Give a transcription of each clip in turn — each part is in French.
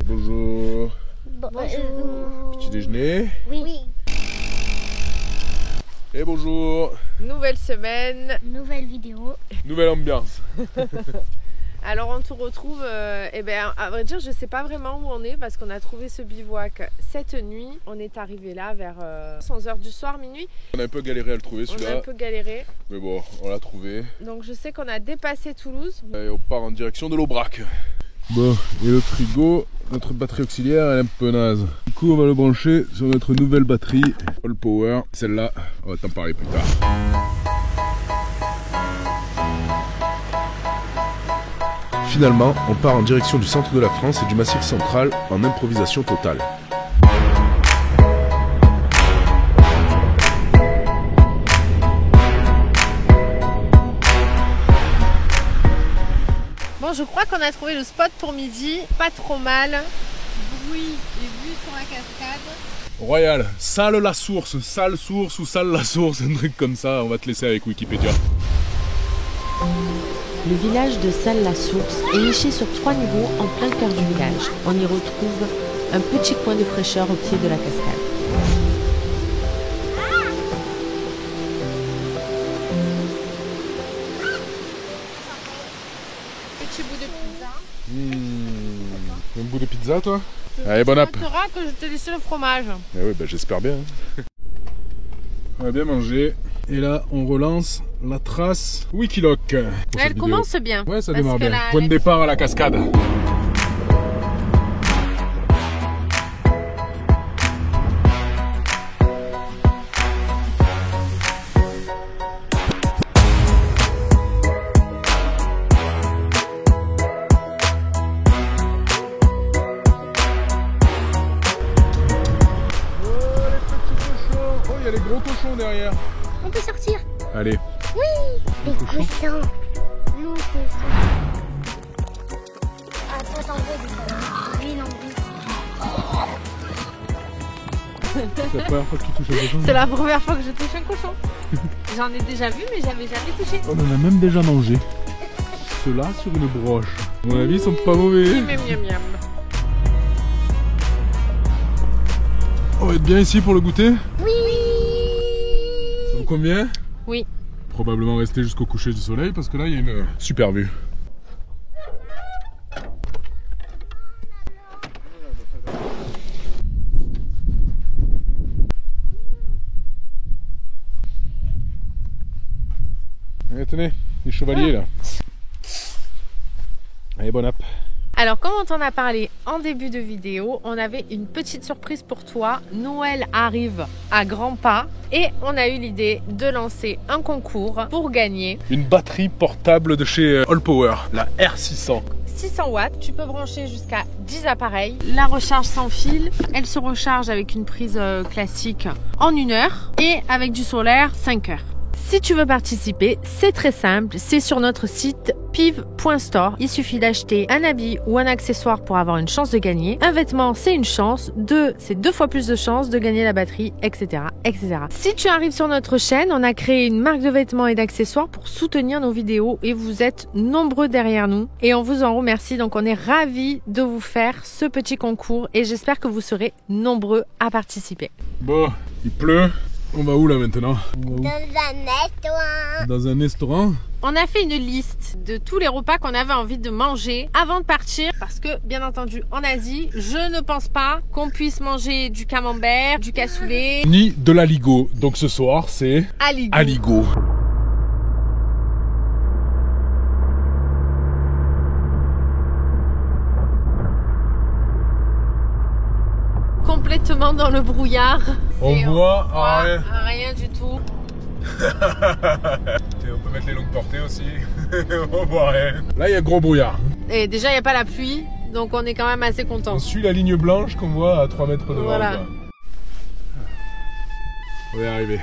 Bonjour. Bonjour. Petit déjeuner. Oui. Et bonjour. Nouvelle semaine. Nouvelle vidéo. Nouvelle ambiance. Alors on te retrouve, à vrai dire je sais pas vraiment où on est parce qu'on a trouvé ce bivouac cette nuit. On est arrivé là vers 11h du soir, minuit. On a un peu galéré à le trouver On a celui-là. un peu galéré. Mais bon, on l'a trouvé. Donc je sais qu'on a dépassé Toulouse. Et on part en direction de l'Aubrac. Bon, et le frigo, notre batterie auxiliaire, elle est un peu naze. Du coup, on va le brancher sur notre nouvelle batterie All Power. Celle-là, on va t'en parler plus tard. Finalement, on part en direction du centre de la France et du Massif central en improvisation totale. Bon, je crois qu'on a trouvé le spot pour midi, pas trop mal. Bruit et vue sur la cascade. Royal, salle la source ou salle la source, un truc comme ça, on va te laisser avec Wikipédia. Le village de Salles-la-Source est niché sur 3 niveaux en plein cœur du village. On y retrouve un petit coin de fraîcheur au pied de la cascade. Petit bout de pizza. Un bout de pizza toi? Allez, bon app. Tu noteras que je t'ai laissé le fromage. Eh oui, bah, j'espère bien. On a bien mangé. Et là, on relance la trace Wikiloc. Elle commence bien. Ouais, ça Parce démarre que bien. la- Point de départ à la cascade. Il y a les gros cochons derrière. On peut sortir. Allez. Les coussins. Non, coussins. Ah, toi, t'en veux du coup. Oui, non, oui. C'est la première fois que tu touches un cochon. C'est la première fois que je touche un cochon. J'en ai déjà vu mais j'avais jamais touché. On en a même déjà mangé. Ceux-là sur une broche. À mon avis, ils sont pas mauvais. Miam miam miam. On va être bien ici pour le goûter. Oui. Ça vous convient? Oui. Probablement rester jusqu'au coucher du soleil parce que là il y a une super vue. Allez, tenez, les chevaliers là. Allez, bon app. Alors comme on t'en a parlé en début de vidéo, on avait une petite surprise pour toi. Noël arrive à grands pas et on a eu l'idée de lancer un concours pour gagner Une batterie portable de chez All Power, la R600. 600 watts. Tu peux brancher jusqu'à 10 appareils. La recharge sans fil, elle se recharge avec une prise classique en 1 heure et avec du solaire 5 heures. Si tu veux participer, c'est très simple, c'est sur notre site piv.store. Il suffit d'acheter un habit ou un accessoire pour avoir une chance de gagner. Un vêtement, c'est une chance. C'est 2 fois plus de chances de gagner la batterie, etc., etc. Si tu arrives sur notre chaîne, on a créé une marque de vêtements et d'accessoires pour soutenir nos vidéos et vous êtes nombreux derrière nous et on vous en remercie. Donc on est ravis de vous faire ce petit concours et j'espère que vous serez nombreux à participer. Bon, il pleut. On va où là maintenant? On va où? Dans un restaurant. Dans un restaurant? On a fait une liste de tous les repas qu'on avait envie de manger avant de partir parce que bien entendu en Asie, je ne pense pas qu'on puisse manger du camembert, du cassoulet, Ni de l'aligot. Donc ce soir c'est aligot. aligot. Complètement dans le brouillard. On Et voit voit rien. rien du tout. Et on peut mettre les longues portées aussi. On voit rien. Là il y a gros brouillard. Et déjà il n'y a pas la pluie, donc on est quand même assez content. On suit la ligne blanche qu'on voit à 3 mètres devant. Voilà. Quoi. On va y arriver.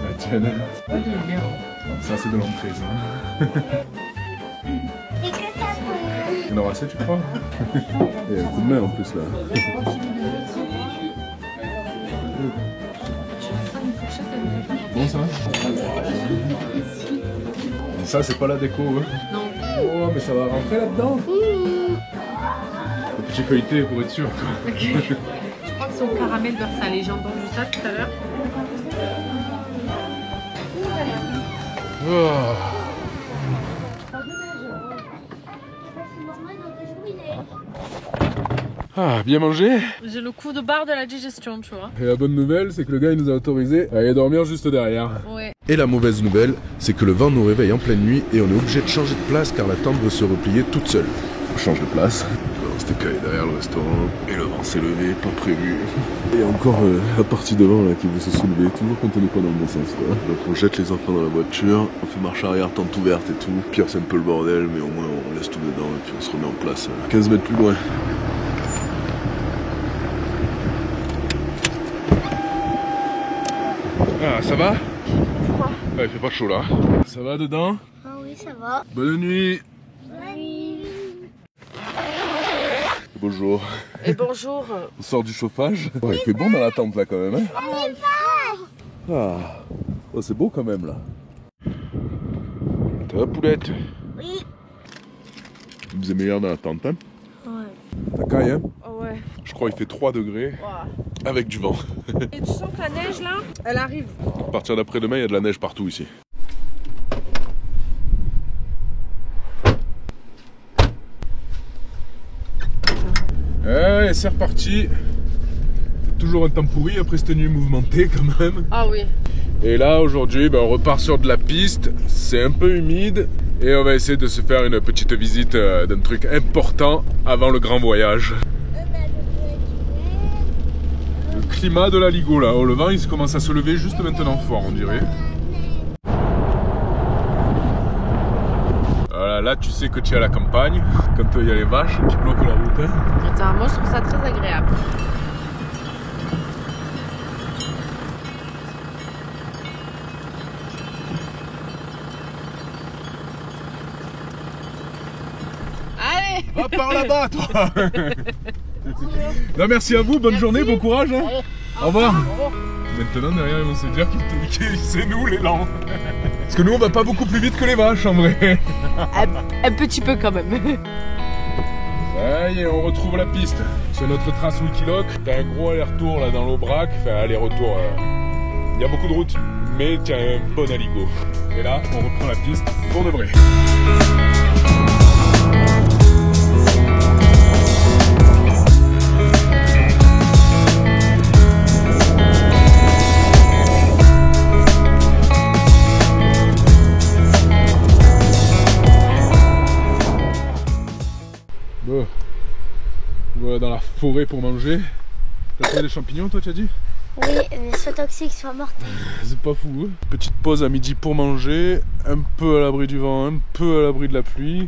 La tienne. Ça c'est de l'entrée ça. en auras assez, tu crois? Il y a un coup de main en plus là. Bon ça? Ça c'est pas la déco hein? Non. Oh mais ça va rentrer là-dedans? Le petit feuilleté pour être sûr quoi. Je crois que c'est au caramel beurre salé, j'ai entendu ça tout à l'heure. Oh. Ah, bien mangé. J'ai le coup de barre de la digestion, tu vois. Et la bonne nouvelle, c'est que le gars il nous a autorisé à aller dormir juste derrière. Ouais. Et la mauvaise nouvelle, c'est que le vent nous réveille en pleine nuit et on est obligé de changer de place car la tente veut se replier toute seule. On change de place. On s'était calé derrière le restaurant et le vent s'est levé, pas prévu. Et encore la partie devant là qui veut se soulever, toujours quand on n'est pas dans le bon sens quoi. Donc on jette les enfants dans la voiture, on fait marche arrière, tente ouverte et tout. Pire c'est un peu le bordel mais au moins on laisse tout dedans et puis on se remet en place 15 mètres plus loin. Ah, ça va? Ouais, il fait pas chaud là. Ça va dedans? Ah oui, ça va. Bonne nuit. Oui. Bonjour. Et bonjour. On sort du chauffage. Oh, il fait bon dans la tente là quand même. Hein? Ah, oh, c'est beau quand même là. Ça va poulette? Oui. Il faisait meilleur dans la tente hein? Ouais. Ça caille hein? Oh ouais. Je crois qu'il fait 3 degrés avec du vent. Et tu sens que la neige là, elle arrive. À partir d'après-demain, il y a de la neige partout ici. Allez, c'est reparti. Toujours un temps pourri après cette nuit mouvementée quand même. Ah oui. Et là aujourd'hui on repart sur de la piste, c'est un peu humide et on va essayer de se faire une petite visite d'un truc important avant le grand voyage. Le climat de la Ligo là, oh, le vent il commence à se lever juste maintenant fort on dirait. Voilà, là tu sais que tu es à la campagne, quand il y a les vaches qui bloquent la route. Hein. Attends, moi je trouve ça très agréable. Allez! Va par là-bas toi. Non merci à vous, bonne journée, bon courage hein. Au revoir. Maintenant derrière ils vont se dire que c'est nous les lents. Parce que nous on va pas beaucoup plus vite que les vaches en vrai. Un petit peu quand même. Ça y est, on retrouve la piste. C'est notre trace Wikiloc. T'as un gros aller-retour là dans l'Aubrac. Enfin aller-retour, il y a beaucoup de routes, mais t'as un bon aligot. Et là, on reprend la piste pour de vrai. Bon, voilà dans la forêt pour manger. T'as trouvé des champignons toi tu as dit? Oui, mais soit toxique, soit mortel. C'est pas fou hein. Petite pause à midi pour manger, un peu à l'abri du vent, un peu à l'abri de la pluie.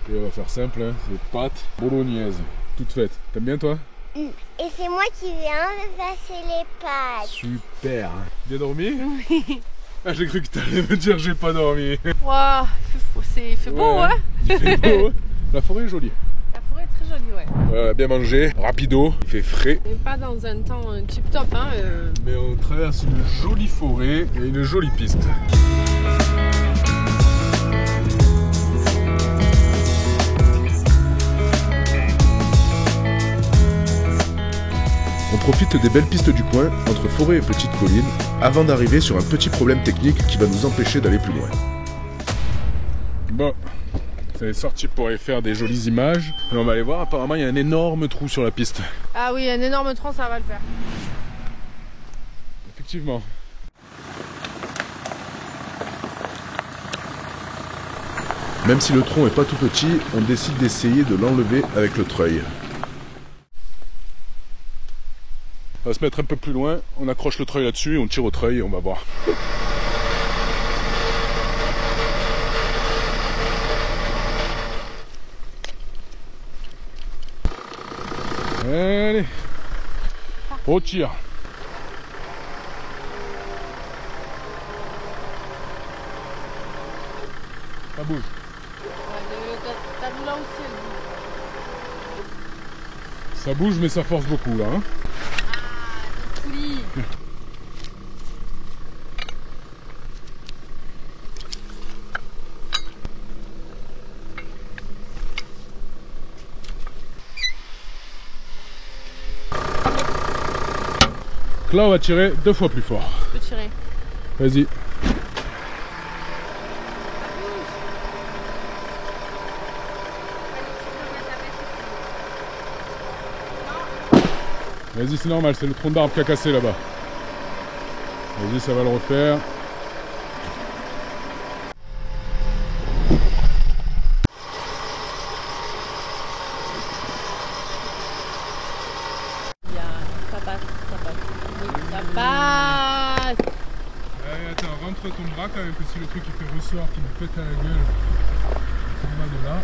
Et on va faire simple, hein. C'est pâtes bolognaises, toutes faites. T'aimes bien toi? Et c'est moi qui viens de passer les pâtes. Super. Bien dormi? Oui. Ah j'ai cru que t'allais me dire j'ai pas dormi. Waouh, il fait beau, ouais. Il fait beau, hein. La forêt est jolie. La forêt est très jolie, ouais. Bien mangé, rapido, il fait frais. Et pas dans un temps tip top, hein. Mais on traverse une jolie forêt et une jolie piste. On profite des belles pistes du coin, entre forêt et petite colline, avant d'arriver sur un petit problème technique qui va nous empêcher d'aller plus loin. Bon, c'est sorti pour aller faire des jolies images. Et on va aller voir, apparemment il y a un énorme trou sur la piste. Ah oui, un énorme tronc, ça va le faire. Effectivement. Même si le tronc est pas tout petit, on décide d'essayer de l'enlever avec le treuil. On va se mettre un peu plus loin, on accroche le treuil là-dessus et on tire au treuil et on va voir. Allez, au tir. Ça bouge. T'as vu là aussi, Ça bouge mais ça force beaucoup là. Hein. Ah, poulie. Là on va tirer 2 fois plus fort. Je peux tirer. Vas-y. Vas-y, c'est normal, c'est le tronc d'arbre qui a cassé là-bas. Vas-y, ça va le refaire. Ça passe, ça passe. Oui, ça passe. Allez, attends, rentre ton bras quand même, que si le truc il fait ressort, qui me pète à la gueule, ça va de là.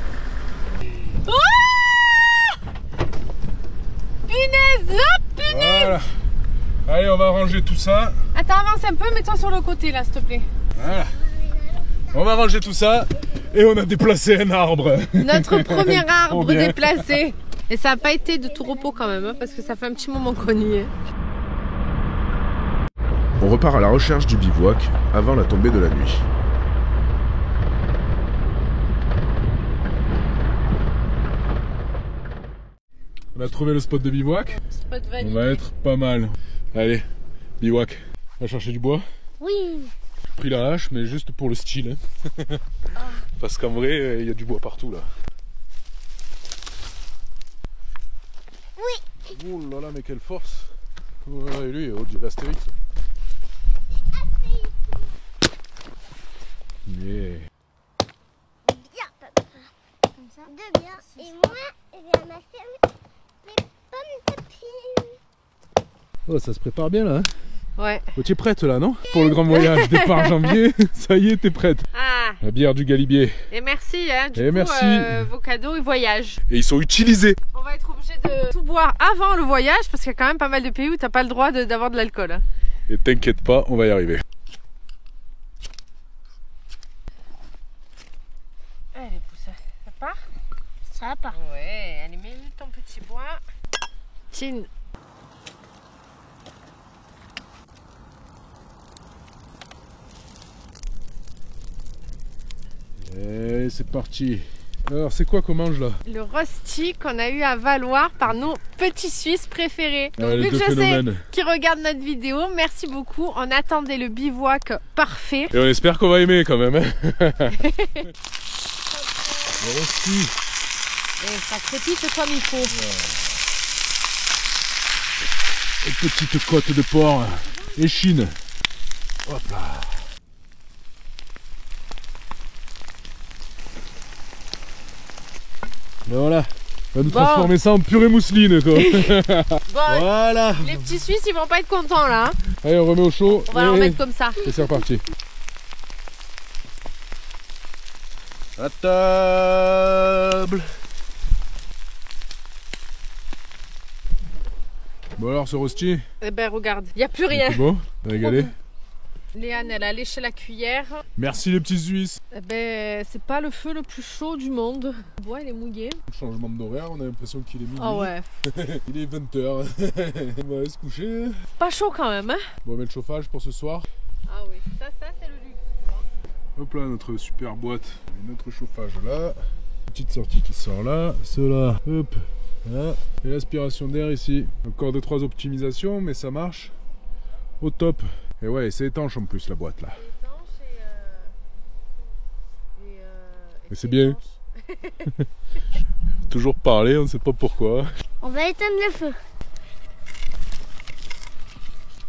Punaise, hop, punaise. Voilà. Allez, on va ranger tout ça. Attends, avance un peu, mets-toi sur le côté là, s'il te plaît. Voilà. On va ranger tout ça et on a déplacé un arbre. Notre premier arbre Trop bien. déplacé. Et ça n'a pas été de tout repos quand même, hein, parce que ça fait un petit moment qu'on y est. On repart à la recherche du bivouac avant la tombée de la nuit. On a trouvé le spot de bivouac. Spot On validé. va être pas mal. Allez, bivouac. On va chercher du bois. Oui. J'ai pris la hache, mais juste pour le style. Hein. Parce qu'en vrai, il y a du bois partout là. Oui. Oh là là, mais quelle force. Ouais, lui, on dirait Astérix. Yeah. Bien, papa. Comme ça. De bien. Et moi, j'ai amassé les pommes de pin. Oh, ça se prépare bien là. Hein. Ouais. Oh, tu es prête là, non? Pour le grand voyage, départ janvier. Ça y est, t'es prête. Ah, La bière du Galibier. et merci, hein, du Et coup, merci. vos cadeaux et voyage. Et ils sont utilisés. On va être obligé de tout boire avant le voyage, parce qu'il y a quand même pas mal de pays où t'as pas le droit d'avoir de l'alcool. Hein. Et t'inquiète pas, on va y arriver. Allez, pousse, ça part? Ça part. Ouais, allez, mets ton petit bois. Tiens. Et c'est parti. Alors, c'est quoi qu'on mange là? Le rosti qu'on a eu à valoir par nos petits Suisses préférés. Donc, Les vu que deux je sais phénomènes. qu'ils regardent notre vidéo, merci beaucoup. On attendait le bivouac parfait. Et on espère qu'on va aimer quand même. Hein. Le rosti. Et ça crépite comme il faut. Une petite côte de porc. Échine. Hop là. Ben voilà. On va nous Bon. transformer ça en purée mousseline quoi. Bon, Voilà. les petits Suisses, ils vont pas être contents là. Hein. Allez, on remet au chaud. On va leur mettre comme ça. Et c'est reparti. À table. Bon alors ce rosti, Eh ben regarde, il n'y a plus rien. c'est bon, régalé. Léane, elle a léché la cuillère. Merci les petits Suisses. Eh ben, c'est pas le feu le plus chaud du monde. Le bois, il est mouillé. Changement d'horaire, on a l'impression qu'il est minuit. Ah ouais. Il est 20h. On va aller se coucher. Pas chaud quand même, hein. Bon, on met le chauffage pour ce soir. Ah oui, ça c'est le luxe, tu vois. Hop là, notre super boîte. Et notre chauffage là. Petite sortie qui sort là. Cela, hop. Là. Et l'aspiration d'air ici. Encore 2-3 optimisations, mais ça marche. Au top. Et ouais, c'est étanche en plus la boîte là. Étanche et Mais c'est bien. Toujours parler, on ne sait pas pourquoi. On va éteindre le feu.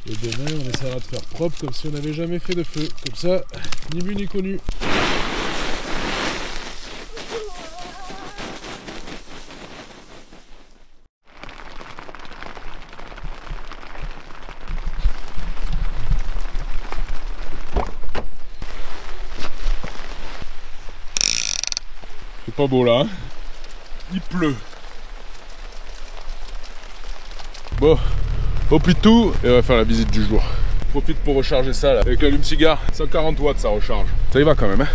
Et demain, on essaiera de faire propre comme si on n'avait jamais fait de feu. Comme ça, ni vu ni connu. C'est pas beau là, hein. Il pleut. Bon, au plus de tout, et on va faire la visite du jour. Profite pour recharger ça là. Avec l'allume-cigare, 140 watts ça recharge. Ça y va quand même, hein.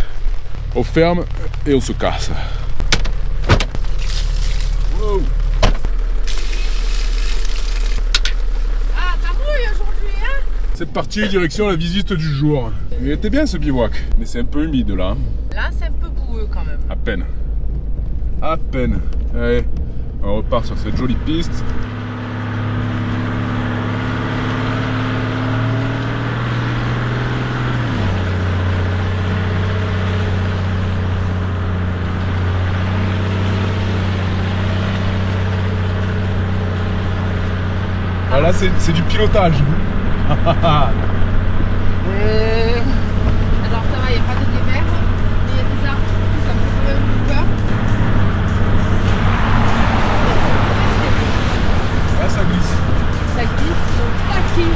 On ferme et on se casse. Wow. C'est parti, direction la visite du jour. Il était bien ce bivouac, mais c'est un peu humide là. Là, c'est un peu boueux quand même. À peine. À peine. Allez, on repart sur cette jolie piste. Ah là, c'est du pilotage. Alors ça va, il n'y a pas de dévers, mais il y a des arbres, ça me fait quand même plus peur. Là, ça glisse. Ça glisse, donc taquet.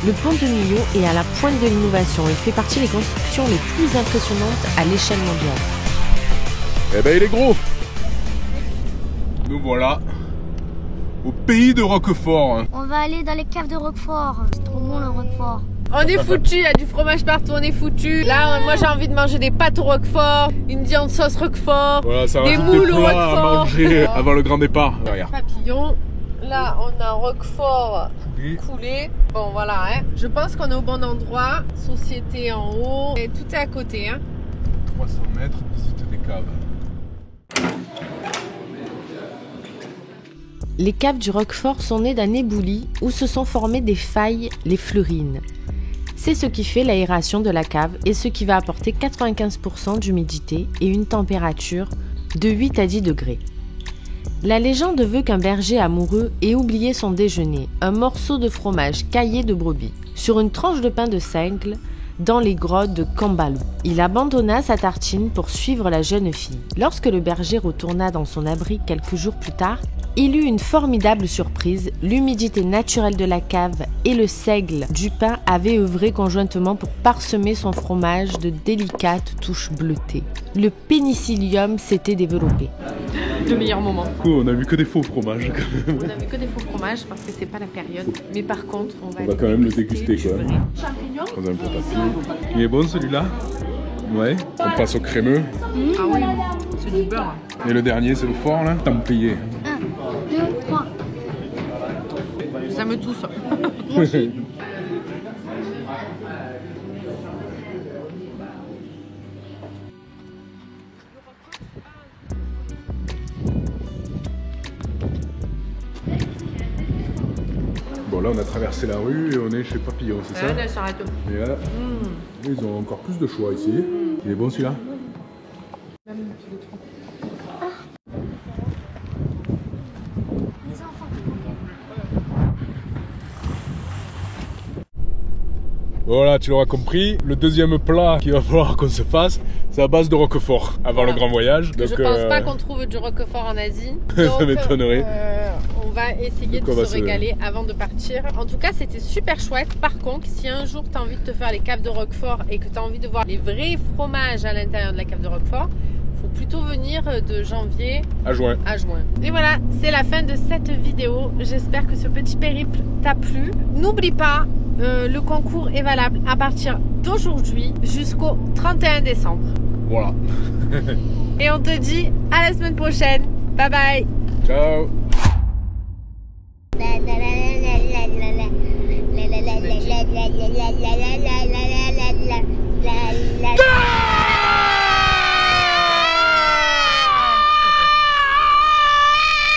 Le pont de Millau est à la pointe de l'innovation et fait partie des constructions les plus impressionnantes à l'échelle mondiale. Eh ben il est gros. Nous voilà au pays de Roquefort. On va aller dans les caves de Roquefort. C'est trop bon le Roquefort. On est foutu, il y a du fromage partout, on est foutu. Là, moi j'ai envie de manger des pâtes au Roquefort, une viande sauce Roquefort, Voilà, ça des rajoute moules au plats à Roquefort. manger avant le grand départ. Derrière. Papillon. Là, on a un Roquefort coulé. Bon, voilà, hein. Je pense qu'on est au bon endroit. Société en haut. Et tout est à côté, hein. 300 mètres, visite des caves. Les caves du Roquefort sont nées d'un éboulis où se sont formées des failles, les fleurines. C'est ce qui fait l'aération de la cave et ce qui va apporter 95% d'humidité et une température de 8 à 10 degrés. La légende veut qu'un berger amoureux ait oublié son déjeuner, un morceau de fromage caillé de brebis, sur une tranche de pain de seigle dans les grottes de Cambalou. Il abandonna sa tartine pour suivre la jeune fille. Lorsque le berger retourna dans son abri quelques jours plus tard, il eut une formidable surprise. L'humidité naturelle de la cave et le seigle du pain avaient œuvré conjointement pour parsemer son fromage de délicates touches bleutées. Le pénicillium s'était développé. Le meilleur moment. On a vu que des faux fromages. On n'a vu que des faux fromages parce que c'est pas la période. Mais par contre, on va quand même le déguster quoi. Champignons. Dans un pot à pied. Il est bon celui-là? Ouais. On passe au crémeux. Ah oui, c'est du beurre. Et le dernier c'est le fort là. Tempéier. 1, 2, 3. Ça me tousse. Bon là on a traversé la rue et on est chez Papillon, c'est ça? Là, ça arrête. Et là, ils ont encore plus de choix ici. Il est bon celui-là? Voilà, tu l'auras compris, le deuxième plat qu'il va falloir qu'on se fasse, c'est à base de Roquefort avant le grand voyage. Donc, je pense pas qu'on trouve du Roquefort en Asie. Donc, ça m'étonnerait. On va essayer Donc, de se régaler avant de partir. En tout cas, c'était super chouette. Par contre, si un jour tu as envie de te faire les caves de Roquefort et que tu as envie de voir les vrais fromages à l'intérieur de la cave de Roquefort, faut plutôt venir de janvier à juin. Et voilà, c'est la fin de cette vidéo. J'espère que ce petit périple t'a plu. N'oublie pas, le concours est valable à partir d'aujourd'hui jusqu'au 31 décembre. Voilà. Et on te dit à la semaine prochaine. Bye bye. Ciao. La